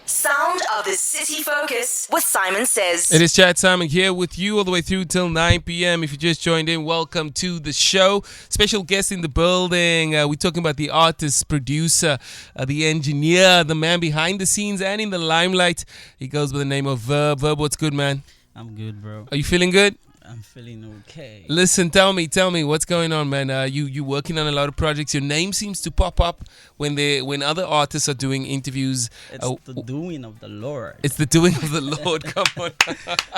Sound of the City Focus with Saaiman Says. It is Chad Saaiman here with you all the way through till 9 p.m. If you just joined in, welcome to the show. Special guest in the building. We're talking about the artist, producer, the engineer, the man behind the scenes and in the limelight. He goes by the name of Verbb. Verbb, what's good, man? I'm good, bro. Are you feeling good? I'm feeling okay. Listen, tell me, what's going on, man? You working on a lot of projects. Your name seems to pop up when other artists are doing interviews. It's the doing of the Lord. It's the doing of the Lord. Come on.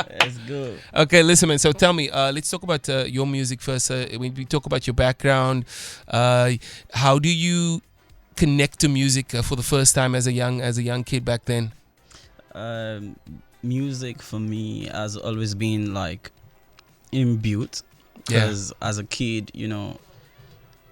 It's good. Okay, listen, man. So tell me, let's talk about your music first. When we talk about your background, how do you connect to music for the first time as a young kid back then? Music for me has always been like imbued, because as a kid,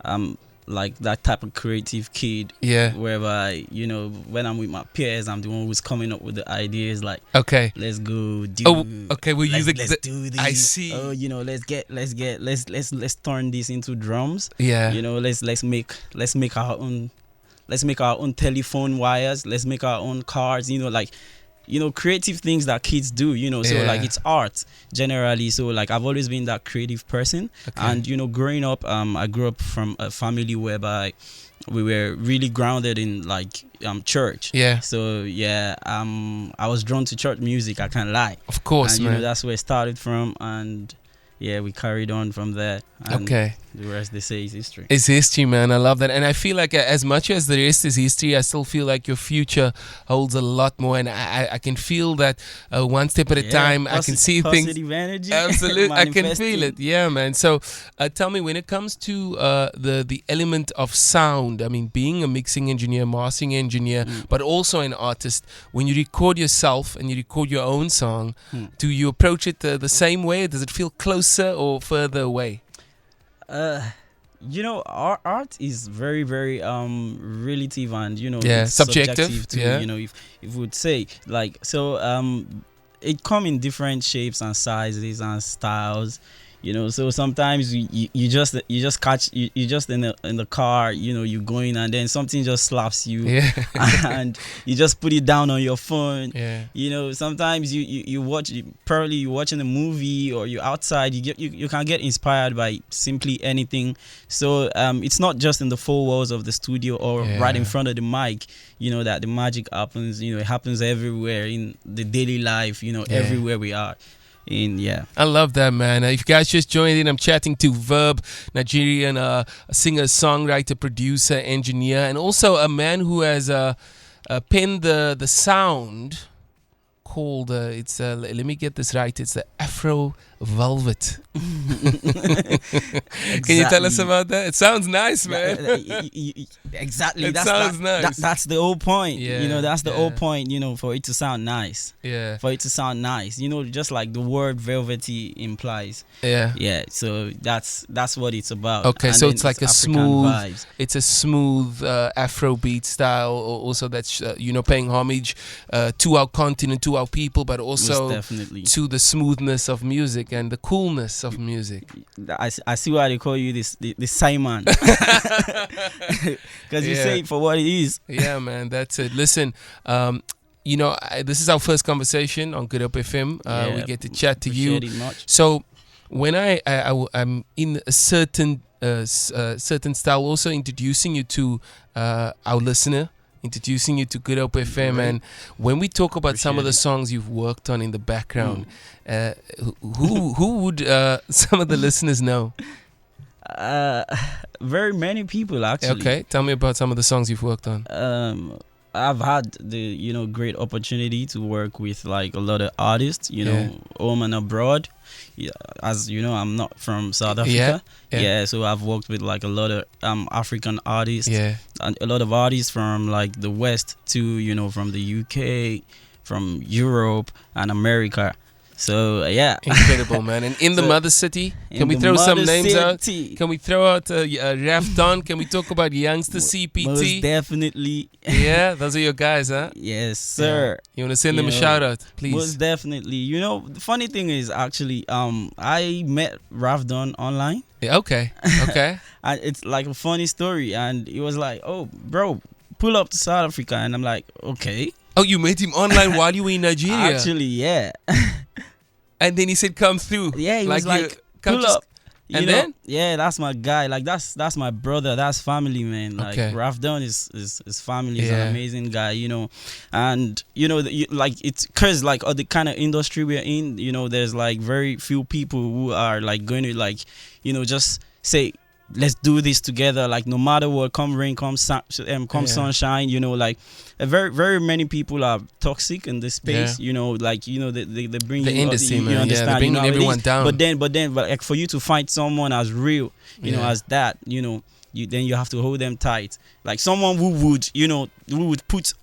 I'm like that type of creative kid. Yeah. Whereby, when I'm with my peers, I'm the one who's coming up with the ideas. Like, okay, let's go do. Oh, okay. We'll use let's do this. I see. Oh, let's turn this into drums. Yeah. Let's make our own. Let's make our own telephone wires. Let's make our own cars. Creative things that kids do. So like it's art generally. So like I've always been that creative person. Okay. And growing up, I grew up from a family whereby we were really grounded in like church. Yeah. So I was drawn to church music. I can't lie. Of course, and, man. That's where it started from, and we carried on from there. And Okay. The rest, they say, is history. It's history, man. I love that. And I feel like as much as the rest is history, I still feel like your future holds a lot more. And I can feel that one step at a time. I can see things. Positive energy. Absolutely. I can feel Manifesting. it. Yeah, man. So tell me, when it comes to the element of sound, I mean, being a mixing engineer, mastering engineer, but also an artist, when you record yourself and you record your own song, do you approach it the same way? Does it feel closer or further away? Our art is very, very relative, and it's subjective too, yeah. If we would say, like, so it come in different shapes and sizes and styles. So sometimes you just catch you just in the car, you're going, and then something just slaps you, and you just put it down on your phone. Sometimes you watch, probably you're watching a movie or you're outside, you can get inspired by simply anything. So it's not just in the four walls of the studio or right in front of the mic, that the magic happens. It happens everywhere in the daily life, everywhere we are. I love that, man. If you guys just joined in, I'm chatting to Verbb, Nigerian singer, songwriter, producer, engineer, and also a man who has penned the sound called let me get this right, it's the Afro Velvet. Can you tell us about that? It sounds nice, man. Exactly. It sounds nice. That's the whole point. Yeah, that's the whole point, for it to sound nice. Yeah. For it to sound nice. just like the word velvety implies. Yeah. Yeah. So that's what it's about. Okay, And so then it's like a African smooth vibes. it's a smooth Afrobeat style, also that's paying homage to our continent, to our people, but also Most definitely. to the smoothness of music and the coolness of music. I see why they call you the Saaiman. Because you say it for what it is. Yeah, man, that's it. Listen, this is our first conversation on Good Up FM. We get to chat to you. Appreciate it much. So when I'm in a certain style, also introducing you to our listener, introducing you to Good Up FM, and when we talk about some of the songs you've worked on in the background, who would some of the listeners know? Very many people, actually. Okay, tell me about some of the songs you've worked on. I've had the great opportunity to work with like a lot of artists, home and abroad. As you know, I'm not from South Africa. So I've worked with like a lot of African artists, and a lot of artists from like the West too. From the UK, from Europe and America. So incredible, man. And in the mother city, can we throw some names out? Can we throw out Rafton? Can we talk about Youngster CPT? Most definitely. Yeah, those are your guys, huh? Yes, sir. You want to send them a shout out, please? Most definitely. The funny thing is, actually, I met Rafton online. Yeah, okay. And it's like a funny story, and it was like, oh, bro, pull up to South Africa, and I'm like, okay. Oh, you met him online while you were in Nigeria. Actually, yeah. And then he said, "Come through." Yeah, he was like, come pull up. And then? Yeah, that's my guy. Like that's my brother. That's family, man. Like Okay. Raf Dunn is family. He's Yeah. an amazing guy, And like it's cause like the kind of industry we're in, there's like very few people who are like going to like, just say, let's do this together. Like no matter what, come rain, come sunshine. Like very very many people are toxic in this space. Yeah. They bring The you, industry, you man. understand, Yeah, they're bringing how it everyone is. down. But then, like for you to find someone as real, Yeah. as that, then you have to hold them tight. Like someone who would put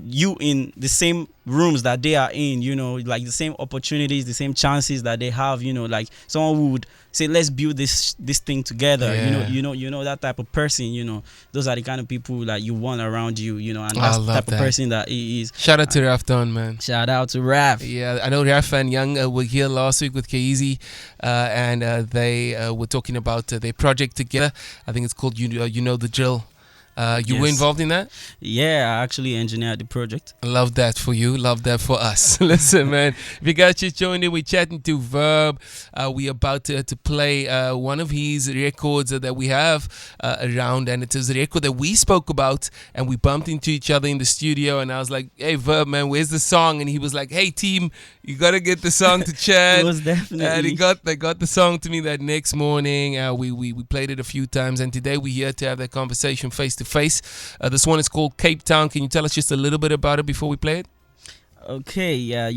you in the same rooms that they are in, like the same opportunities, the same chances that they have, like someone who would say, let's build this thing together. Yeah. You know that type of person, those are the kind of people that you want around you, and I that's the love type that. of person that he is. Shout out to Raf Don, man. Shout out to Raf. Yeah, I know Raf and Young were here last week with K-Easy, and they were talking about their project together. I think it's called You Know the Drill. You were Yes. involved in that? Yeah, I actually engineered the project. Love that for you. Love that for us. Listen, man. If you guys just joined in, we're chatting to Verbb. We're about to play one of his records that we have around, and it is a record that we spoke about, and we bumped into each other in the studio, and I was like, hey, Verbb, man, where's the song? And he was like, hey, team, you got to get the song to Chad. Most definitely. And they got the song to me that next morning. We played it a few times, and today we're here to have that conversation face to face. This one is called Cape Town. Can you tell us just a little bit about it before we play it? Okay, yeah,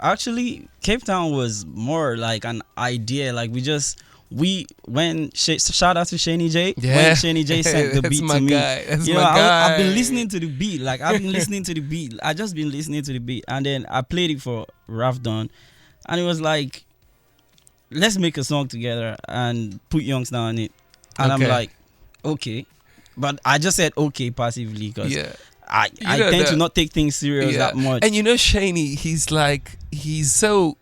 actually Cape Town was more like an idea. Like shout out to Shani J. Yeah. When Shani J sent the That's beat my to me, guy. That's my I've guy. been listening to the beat. Like I've been listening to the beat. I just been listening to the beat, and then I played it for Raf Don, and it was like, let's make a song together and put Youngster on it. And Okay. I'm like, okay, but I just said okay passively because Yeah. I know tend that- to not take things serious that much. And Shani, he's so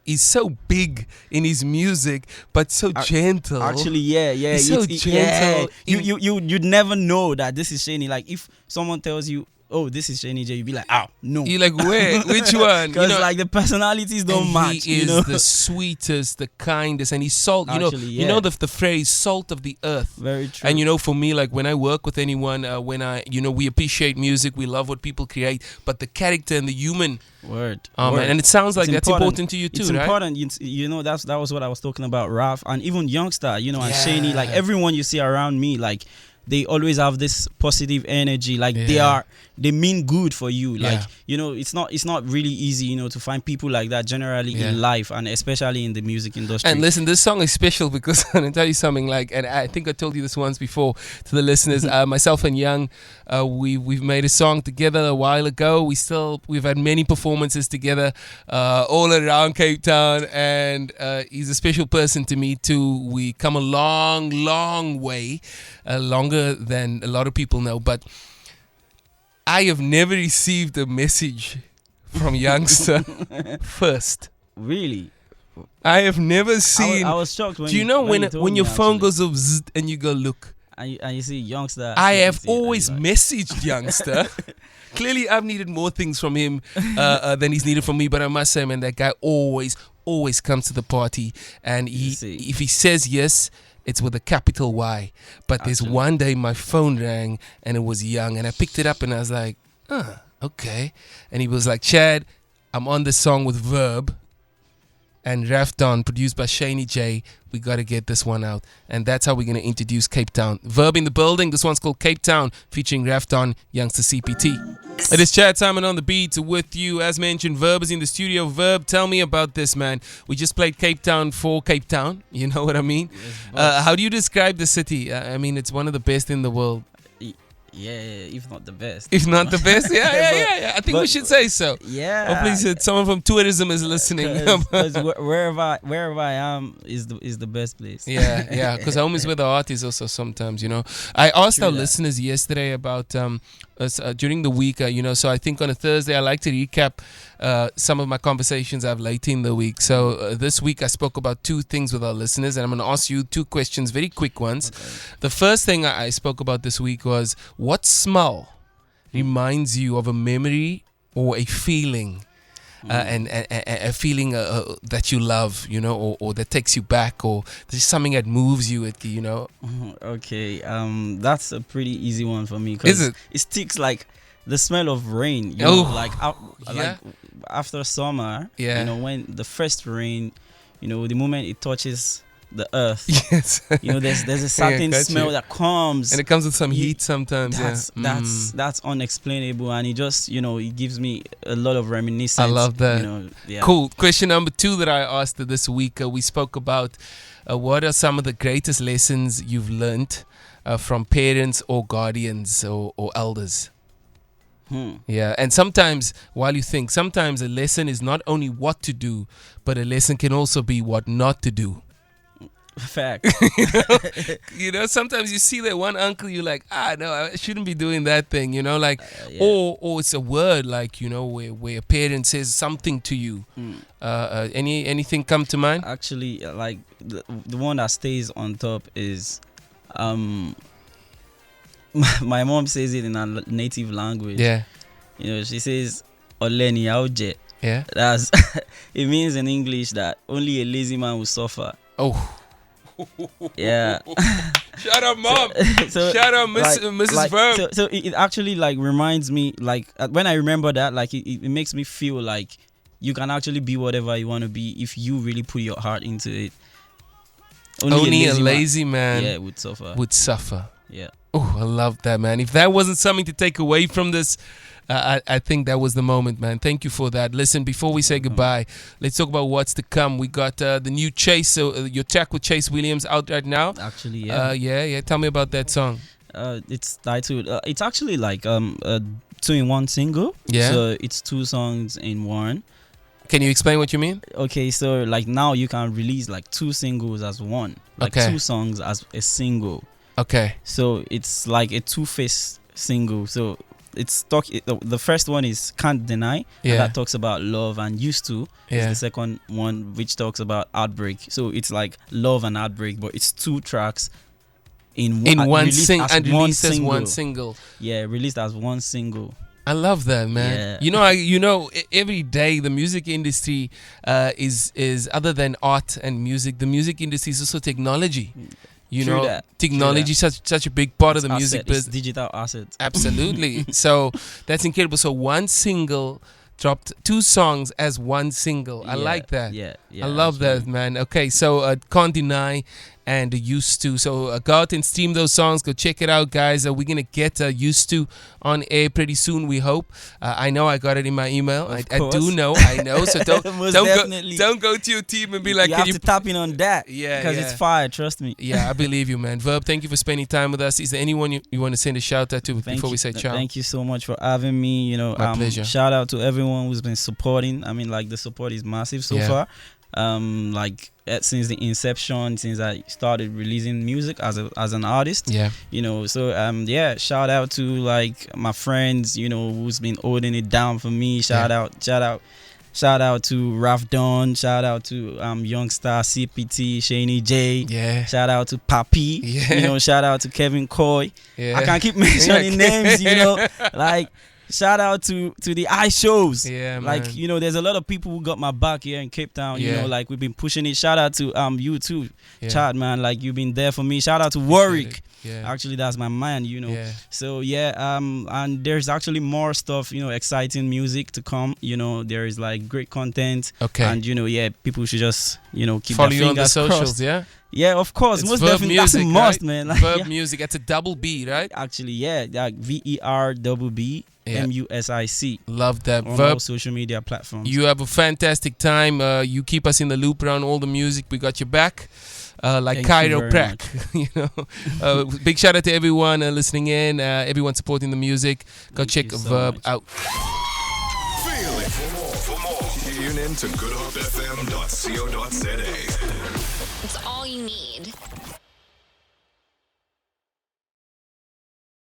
big in his music, but so gentle. Actually, yeah, He's so gentle. You'd never know that this is Shani. Like if someone tells you, "Oh, this is Shani J," you'd be like, "Oh, no." You're like, where? Which one? Because like the personalities don't and match. He is the sweetest, the kindest, and he's salt. Actually, You know yeah. the phrase "salt of the earth." Very true. And for me, like when I work with anyone, we appreciate music, we love what people create, but the character and the human, Word. man, and it sounds like It's that's important to you too, It's right? important. That was what I was talking about, Raf, and even Youngster, and Yeah. Shani. Like everyone you see around me, like they always have this positive energy. Like Yeah. they mean good for you. Like Yeah. it's not really easy, to find people like that generally Yeah. in life, and especially in the music industry. And listen, this song is special because I'm gonna tell you something. And I think I told you this once before to the listeners. Myself and Young, we've made a song together a while ago. We've had many performances together, all around Cape Town, and he's a special person to me too. We come a long, long way, longer than a lot of people know. But I have never received a message from Youngster first. Really, I have never seen. I was shocked when Do you know when when your phone goes off zzz, and you go look? and you see Youngster. I have see it, and always you're like, messaged Youngster. Clearly, I've needed more things from him than he's needed from me. But I must say, man, that guy always comes to the party, and if he says yes, it's with a capital Y. But there's Actually. one day my phone rang and it was Young, and I picked it up and I was like, okay. And he was like, Chad, I'm on the song with Verbb and Raf Don, produced by Shani J. We got to get this one out. And that's how we're going to introduce Cape Town. Verbb in the building. This one's called Cape Town, featuring Raf Don, Youngster CPT. It is Chad Saaiman on the beat with you. As mentioned, Verbb is in the studio. Verbb, tell me about this, man. We just played Cape Town for Cape Town. You know what I mean? How do you describe the city? I mean, it's one of the best in the world. Yeah, if not the best. If not the best, yeah. I think we should say so. Yeah. Hopefully, someone from tourism is listening. Because wherever I am is the best place. Yeah, because home is where the heart is also sometimes, I asked True our that. listeners yesterday about during the week, so I think on a Thursday I like to recap some of my conversations I have later in the week. So this week I spoke about two things with our listeners, and I'm going to ask you two questions, very quick ones. Okay. The first thing I spoke about this week was, what smell reminds you of a memory or a feeling, and a feeling that you love, or that takes you back, or there's something that moves you, Okay, that's a pretty easy one for me Is because it? it sticks like the smell of rain. Like Yeah. after summer. Yeah. When the first rain, the moment it touches the earth. Yes. There's a certain got smell you. that comes, And it comes with some heat sometimes. that's unexplainable, and it just it gives me a lot of reminiscence. I love that. Yeah. Cool. Question number 2 that I asked this week, we spoke about what are some of the greatest lessons you've learned from parents or guardians or elders? Yeah, and sometimes, while you think, sometimes a lesson is not only what to do, but a lesson can also be what not to do. Fact. Sometimes you see that one uncle, you're like, no, I shouldn't be doing that thing, Yeah. or it's a word like, where a parent says something to you. Anything come to mind? Actually, like the one that stays on top is, my mom says it in her native language. Yeah. She says, "Oleni auje." Yeah. That's it means in English that only a lazy man will suffer. Oh. Yeah. Shut up, Mom. So, Shut up, Mrs. Verbb. So it actually like reminds me, like when I remember that, like it makes me feel like you can actually be whatever you want to be if you really put your heart into it. Only a lazy man, yeah, would suffer. Yeah. Oh, I love that, man. If that wasn't something to take away from this, I think that was the moment, man. Thank you for that. Listen, before we say goodbye, let's talk about what's to come. We got the new Chase, so your track with Chase Williams out right now. Actually, yeah. Yeah. Tell me about that song. It's titled. It's actually like a 2-in-1 single. Yeah. So it's 2 songs in one. Can you explain what you mean? Okay, so like now you can release like 2 singles as one, like Okay. 2 songs as a single. Okay. So it's like a 2-faced single. So the first one is Can't Deny, Yeah. and that talks about love, and Used To is Yeah. the second one, which talks about heartbreak. So it's like love and heartbreak, but it's 2 tracks in one released as one single. Yeah, released as one single. I love that, man. Yeah. Every day the music industry is other than art and music. The music industry is also technology. True that. Technology is such a big part of the music It's business. digital assets. Absolutely. So that's incredible. So one single dropped 2 songs as one single. I like that. Yeah. I love that, man. Okay, so Can't Deny and Used To. So go out and stream those songs. Go check it out, guys. We're going to get Used To on air pretty soon, we hope. I know I got it in my email. I do know. I know. So don't go to your team and be like, you have to tap in on that. Yeah, because it's fire, trust me. Yeah, I believe you, man. Verb, thank you for spending time with us. Is there anyone you want to send a shout out to before we say ciao? Thank you so much for having me. My pleasure. Shout out to everyone who's been supporting. I mean, like the support is massive so far. Since the inception, since I started releasing music as an artist. Yeah. So shout out to like my friends, who's been holding it down for me. Shout out to Raf Don. Shout out to Youngstar, CPT, Shaney J. Yeah. Shout out to Papi. Yeah. Shout out to Kevin Coy. Yeah. I can't keep mentioning names, like shout out to the I shows. Yeah, man. Like, there's a lot of people who got my back here in Cape Town. Like we've been pushing it. Shout out to you too, Chad, man. Like you've been there for me. Shout out to Warwick. Yeah. Actually, that's my man, Yeah. So and there's actually more stuff, exciting music to come. There is like great content. Okay. And people should just keep follow their you on the fingers socials, crossed. yeah? Yeah, of course. It's Most Verb definitely. music, That's a must, right? man. Verb music. That's a double B, right? Actually, yeah, like VERBB MUSIC. Love that. On Verb, all social media platforms. you have a fantastic time. You keep us in the loop around all the music. We got your back. Like Thank Cairo you very Prac, big shout out to everyone listening in, everyone supporting the music. Go Thank check you so Verb much. out. Feel it. For more, tune in to goodhopefm.co.za. It's all you need.